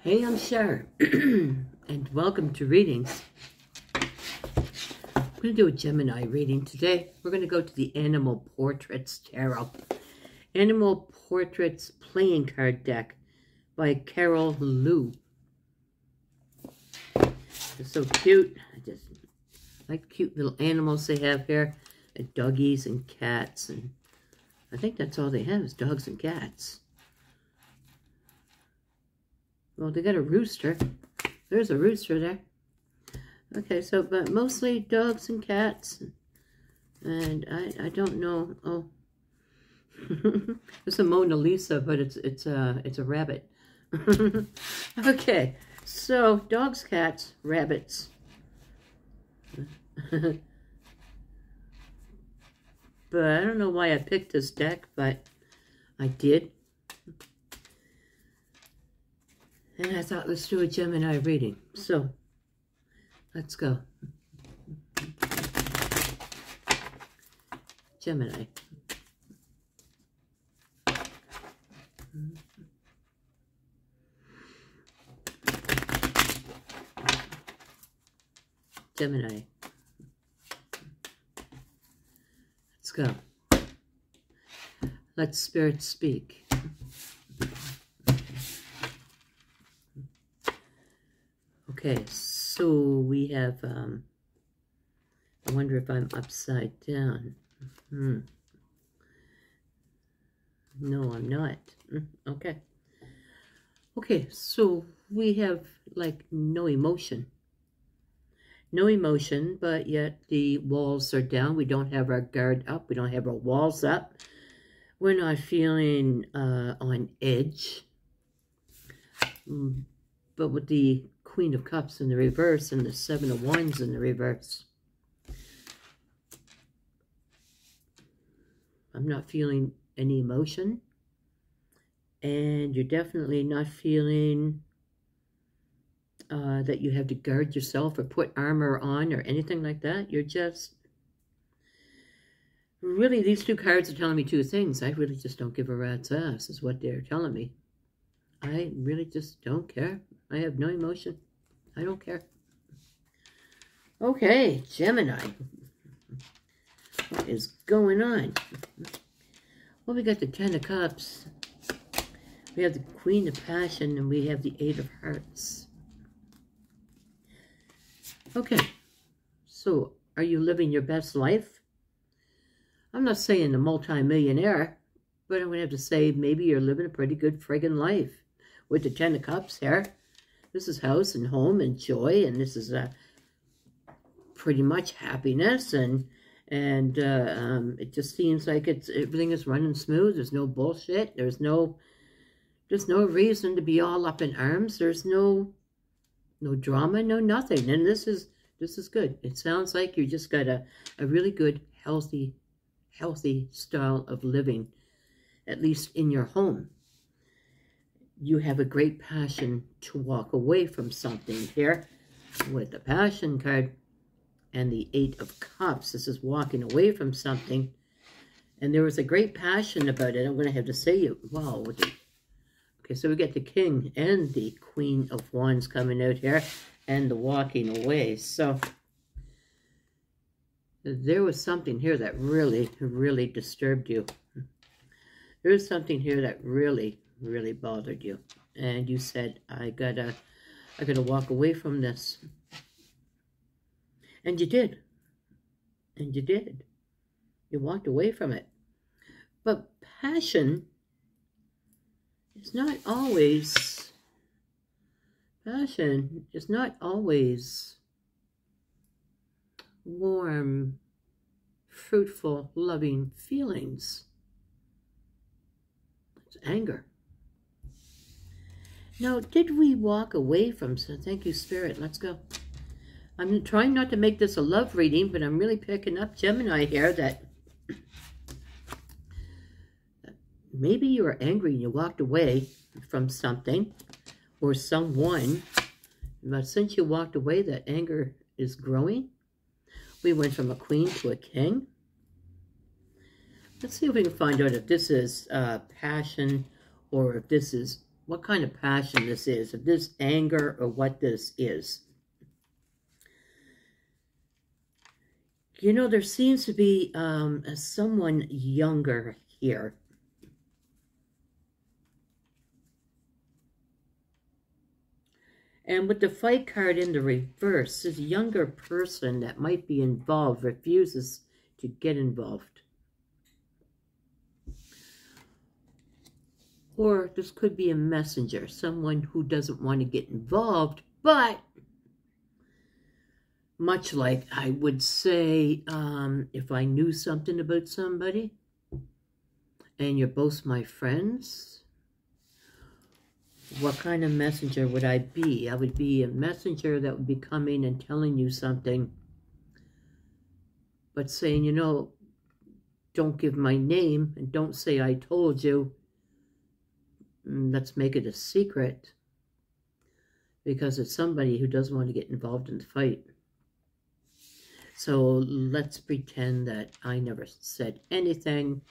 Hey, I'm Cher, and welcome to Readings. I'm going to do a Gemini reading today. We're going to go to the Animal Portraits Tarot. Animal Portraits Playing Card Deck by Carol Liu. They're so cute. I just like cute little animals they have here. Doggies and cats, and I think that's all they have is dogs and cats. Well, they got a rooster. There's a rooster there. Okay, so, but mostly dogs and cats. And I don't know. Oh, it's a Mona Lisa, but it's a rabbit. Okay, so dogs, cats, rabbits. But I don't know why I picked this deck, but I did. And I thought, let's do a Gemini reading. So, let's go. Gemini. Gemini. Let's go. Let Spirit speak. Okay, so we have, I wonder if I'm upside down. No, I'm not. Okay. Okay, so we have, like, no emotion. No emotion, but yet the walls are down. We don't have our guard up. We don't have our walls up. We're not feeling on edge. But with the Queen of Cups in the reverse and the Seven of Wands in the reverse, I'm not feeling any emotion. And you're definitely not feeling that you have to guard yourself or put armor on or anything like that. You're just... Really, these two cards are telling me two things. I really just don't give a rat's ass, is what they're telling me. I really just don't care. I have no emotion. I don't care. Okay, Gemini. What is going on? Well, we got the Ten of Cups. We have the Queen of Passion, and we have the Eight of Hearts. Okay, so are you living your best life? I'm not saying a multi-millionaire, but I'm going to have to say maybe you're living a pretty good friggin' life. With the Ten of Cups here, this is house and home and joy, and this is pretty much happiness, and it just seems like everything is running smooth. There's no bullshit. There's no reason to be all up in arms. There's no drama, no nothing, and this is good. It sounds like you just got a really good, healthy style of living, at least in your home. You have a great passion to walk away from something here with the Passion card and the Eight of Cups. This is walking away from something, and there was a great passion about it. I'm going to have to say, wow. Okay, so we get the King and the Queen of Wands coming out here, and the walking away. So there was something here that really, really disturbed you. There was something here that really bothered you, and you said, I gotta walk away from this. And you did. You walked away from it. But passion is not always warm, fruitful, loving feelings. It's anger. Now, did we walk away from... So thank you, Spirit. Let's go. I'm trying not to make this a love reading, but I'm really picking up Gemini here that maybe you were angry and you walked away from something or someone. But since you walked away, that anger is growing. We went from a queen to a king. Let's see if we can find out if this is passion or if this is what kind of passion this is, if this anger or what this is. You know, there seems to be someone younger here. And with the fight card in the reverse, this younger person that might be involved refuses to get involved. Or this could be a messenger, someone who doesn't want to get involved, but much like I would say, if I knew something about somebody and you're both my friends, what kind of messenger would I be? I would be a messenger that would be coming and telling you something, but saying, you know, don't give my name and don't say I told you. Let's make it a secret, because it's somebody who doesn't want to get involved in the fight. So let's pretend that I never said anything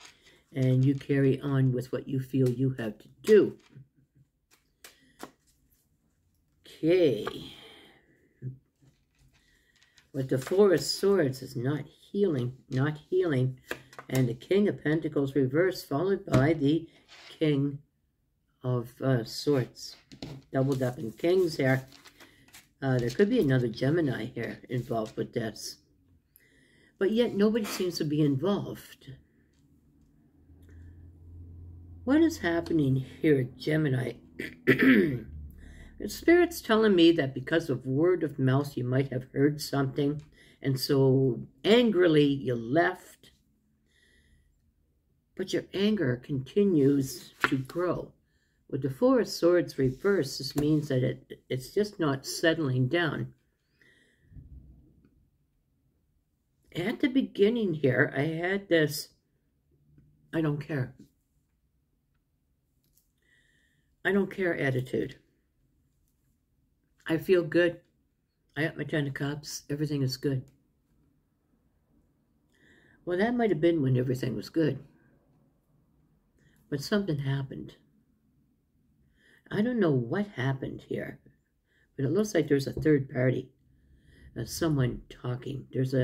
and you carry on with what you feel you have to do. Okay. But the Four of Swords is not healing, not healing. And the King of Pentacles reversed, followed by the King of Swords. Doubled up in Kings here. There could be another Gemini here involved with this. But yet nobody seems to be involved. What is happening here, Gemini? Spirit's telling me that because of word of mouth, you might have heard something, and so angrily you left. But your anger continues to grow. With the Four of Swords reversed, this means that it's just not settling down. At the beginning here, I had this, I don't care. I don't care attitude. I feel good. I got my 10 of Cups. Everything is good. Well, that might have been when everything was good. But something happened. I don't know what happened here, but it looks like there's a third party. Someone talking. There's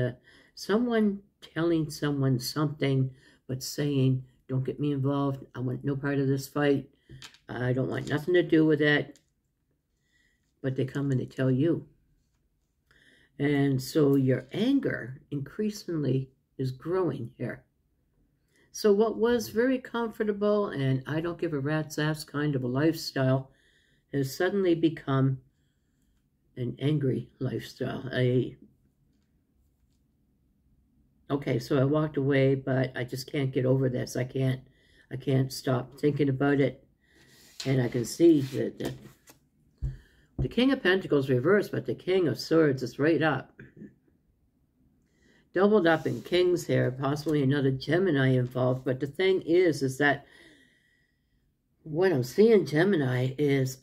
someone telling someone something, but saying, don't get me involved. I want no part of this fight. I don't want nothing to do with it. But they come and they tell you. And so your anger increasingly is growing here. So what was very comfortable and I don't give a rat's ass kind of a lifestyle has suddenly become an angry lifestyle. Okay, so I walked away, but I just can't get over this. I can't stop thinking about it. And I can see that the King of Pentacles reversed, but the King of Swords is right up. Doubled up in Kings here, possibly another Gemini involved. But the thing is that what I'm seeing, Gemini, is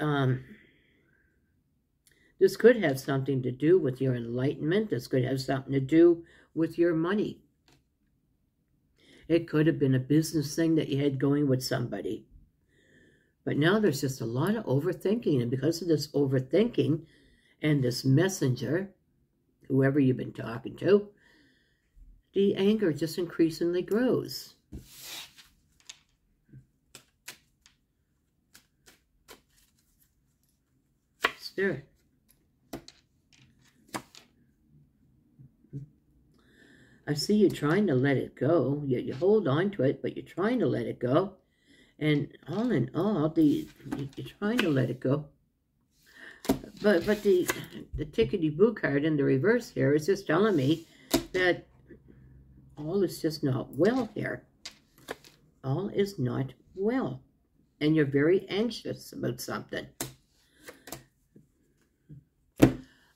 this could have something to do with your enlightenment. This could have something to do with your money. It could have been a business thing that you had going with somebody. But now there's just a lot of overthinking. And because of this overthinking and this messenger, whoever you've been talking to, the anger just increasingly grows. Spirit. I see you trying to let it go. You hold on to it, but you're trying to let it go. And all in all, you're trying to let it go. But the tickety-boo card in the reverse here is just telling me that all is just not well here. All is not well. And you're very anxious about something.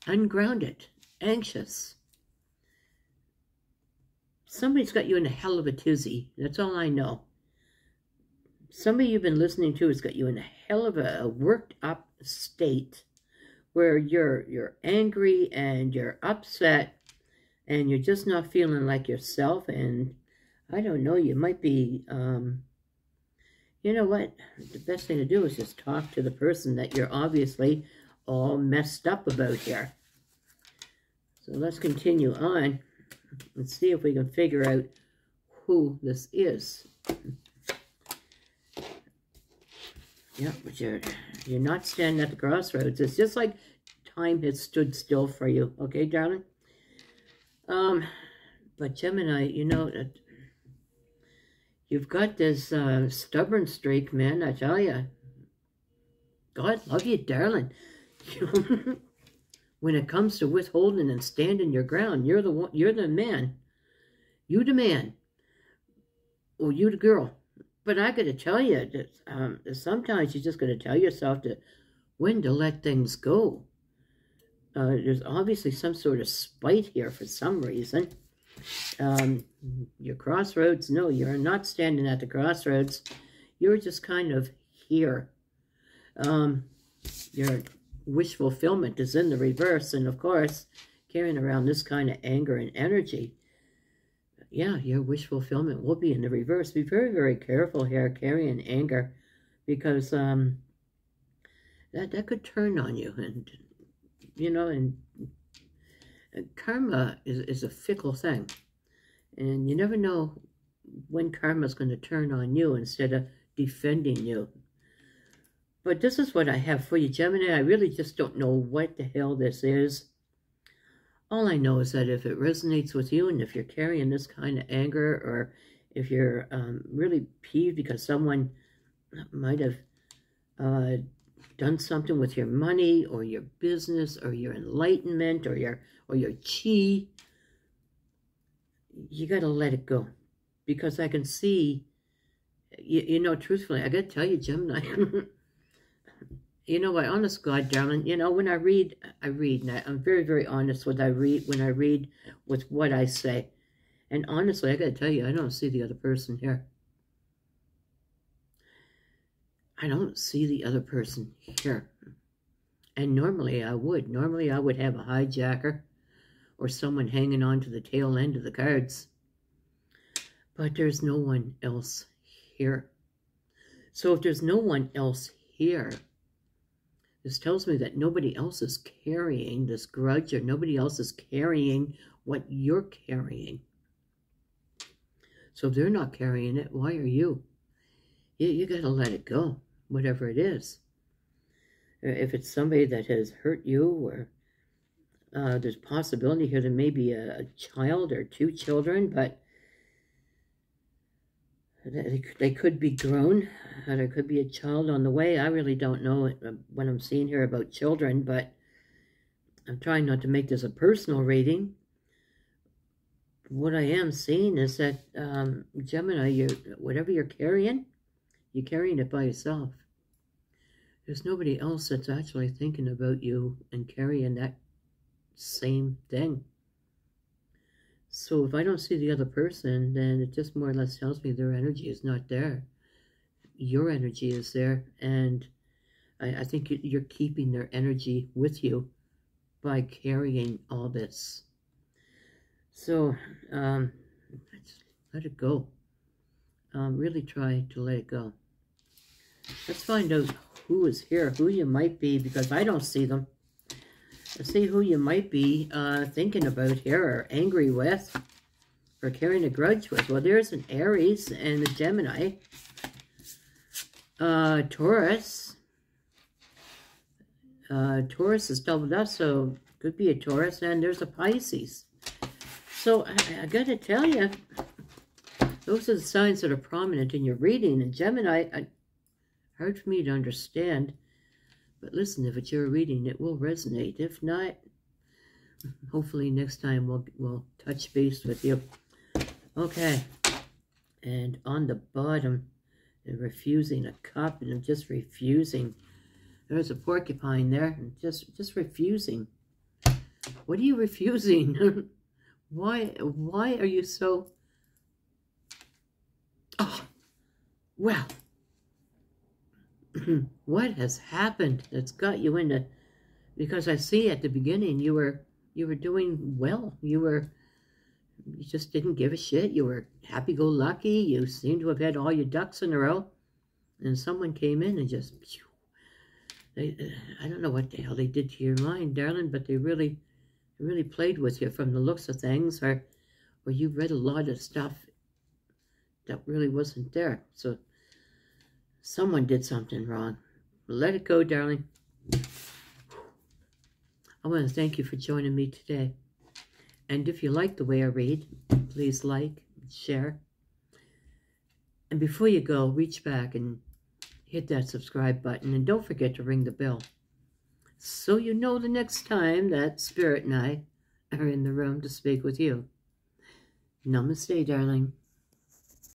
Ungrounded. Anxious. Somebody's got you in a hell of a tizzy. That's all I know. Somebody you've been listening to has got you in a hell of a worked up state where you're angry and you're upset and you're just not feeling like yourself. And I don't know, you might be You know what? The best thing to do is just talk to the person that you're obviously all messed up about here. So let's continue on and see if we can figure out who this is. Yeah, but you're not standing at the crossroads. It's just like time has stood still for you. Okay, darling? But Gemini, you know, you've got this stubborn streak, man, I tell you. God love you, darling. You know, when it comes to withholding and standing your ground, you're the one, you're the man. You the man. Or you the girl. But I got to tell you that sometimes you just got to tell yourself when to let things go. There's obviously some sort of spite here for some reason. Your crossroads, no, you're not standing at the crossroads. You're just kind of here. Your wish fulfillment is in the reverse, and of course, carrying around this kind of anger and energy. Yeah, your wish fulfillment will be in the reverse. Be very, very careful here carrying anger, because that could turn on you, and you know, and karma is a fickle thing, and you never know when karma's going to turn on you instead of defending you. But this is what I have for you, Gemini. I really just don't know what the hell this is. All I know is that if it resonates with you, and if you're carrying this kind of anger, or if you're really peeved because someone might have done something with your money, or your business, or your enlightenment, or your chi, you got to let it go. Because I can see, you know, truthfully, I got to tell you, Gemini, you know what, honest God, darling, you know, when I read, and I'm very, very honest when I read with what I say. And honestly, I got to tell you, I don't see the other person here. I don't see the other person here. And normally I would. Normally I would have a hijacker or someone hanging on to the tail end of the cards. But there's no one else here. So if there's no one else here, this tells me that nobody else is carrying this grudge, or nobody else is carrying what you're carrying. So if they're not carrying it, why are you? You got to let it go, whatever it is. If it's somebody that has hurt you, or there's possibility here there may be a child or two children, but they could be grown. There could be a child on the way. I really don't know what I'm seeing here about children, but I'm trying not to make this a personal reading. What I am seeing is that, Gemini, whatever you're carrying it by yourself. There's nobody else that's actually thinking about you and carrying that same thing. So if I don't see the other person, then it just more or less tells me their energy is not there. Your energy is there, and I think you're keeping their energy with you by carrying all this. So let it go. Really try to let it go. Let's find out who is here, who you might be, because I don't see them. Let's see who you might be thinking about here, or angry with, or carrying a grudge with. Well, there's an Aries and a Gemini. Taurus. Taurus is doubled up, so could be a Taurus, and there's a Pisces. So I got to tell you, those are the signs that are prominent in your reading. And Gemini, hard for me to understand. But listen, if it's your reading, it will resonate. If not, hopefully next time we'll touch base with you. Okay. And on the bottom, they're refusing a cup, and I'm just refusing. There's a porcupine there, and just refusing. What are you refusing? Why are you so... Oh, well... What has happened that's got you into... Because I see at the beginning you were doing well. You just didn't give a shit. You were happy-go-lucky. You seem to have had all your ducks in a row. And someone came in and just, I don't know what the hell they did to your mind, darling, but they really played with you from the looks of things, or you read a lot of stuff that really wasn't there. So someone did something wrong. Let it go, darling. I want to thank you for joining me today. And if you like the way I read, please like, share. And before you go, reach back and hit that subscribe button. And don't forget to ring the bell, so you know the next time that Spirit and I are in the room to speak with you. Namaste, darling.